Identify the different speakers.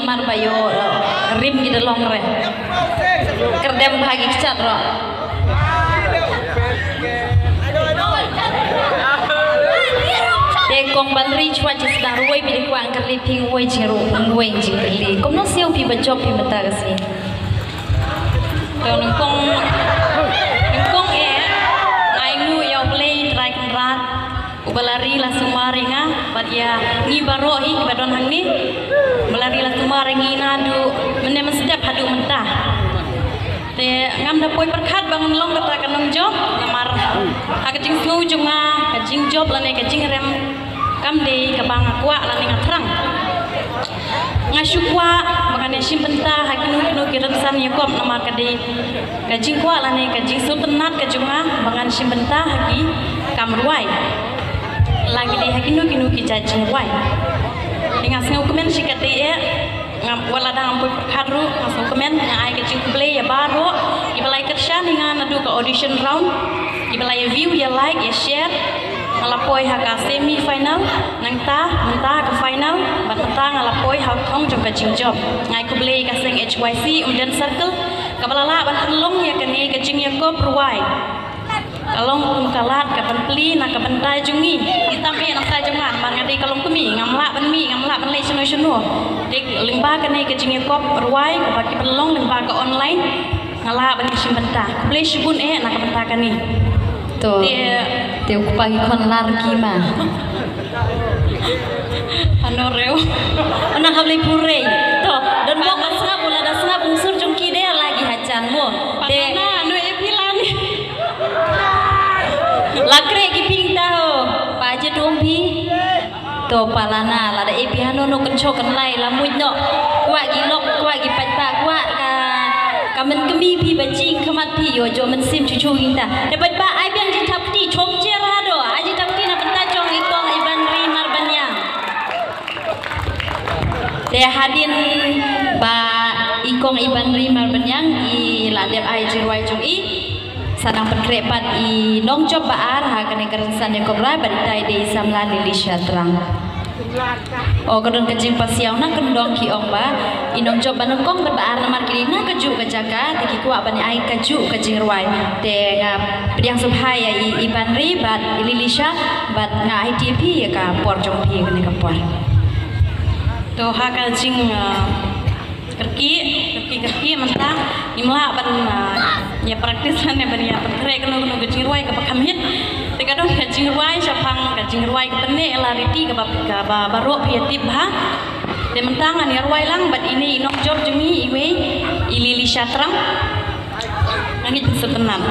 Speaker 1: mar bayo rim kita long re kerdem bagi cat ro kong bandri chua chi sta ruai bi kwa angkat li ping wai chi ro ngoi chi li kom no siu pi ba job pi mata ka si to nang kong e ngai nu yau play try kan rat ubalari la sumari nga bat ya ngi baro hi ba don hang ni balari la sumari ngi na du mene mestep hadu mentah te ngam da poi perkhat bangun long kata kanong job namar ha ka jing snu junga ka jing job la ne ka jing rem kam de ka bang akwa la ning atrang ngasukwa makane simpenta hakinu kinu kiran san yakop nama ka de ka jing kwa la ne ka jing sultanat ka junga bangan simpenta haki kam ruai lagi de hakinu kinu ki jajing ruai dengan ngau komen sikate e ngam wala dang poi khadru ngau komen ngai ka jing play ya baro ibalai kersha ningan adu ka audition round ibalai view ya like ya share ngalapoi haka semi final nangta menta ke final bat menta ngalapoi hak thong jong ka jing job ngai ku blei ka seng HYC umden circle kabalala ban long ya kene ka jing yakop ruai kalong kalat ka penpli na ka bentai jungi ditame nak sa jangan man ngadi kalong kemi ngamla ban le seno dik limba kene ka jing yakop ruai ka baki pelong limba ka online ngala ban sim benta blei subun na ka benta kani to teu pagi kon larki ma anoreu ana hablai purei to dan bok asna bola dasna bungsur jongki de lagi hacan mo de anu epilan lakre ki pingta ho paje dombi to palana lada epi hanu no kencho kan lai la muj no kwa gi lok kwa gi pata kwa ka men kemi pi bajing khamat pi yo jo men sim chu inta de bat ba ai biang ji thap ti chom che ra do ai ji thap ti na benta chong ikong iban ri mar banya de hadin ba ikong iban ri mar banyang I ladep ai ji ruai chung I sanang penkrepat I nong job baar ha kane kerensan yakop rai baritai de samlan Lilisha terang oh kadon kajing pasiau na kendong ki ong ba inong job banong kong berbaar namar kini na kaju kajaka tiki kuak bani ai kaju kajing ruai te ngap pediang subhai ya iban ri bat Lilisha bat nga ITP ya ka por jong pi kene ka por to ha kajing kerki mentang imla ban ya praktisan ya ban ya petre keno kajing ruai ka pakamit kadang kajing ruai sapang kajing ruai ke pene lariti ke baro piatip ha de mentangan ya ruai lang bat ini inok job jungi iwe Lilisha terang ngit setenan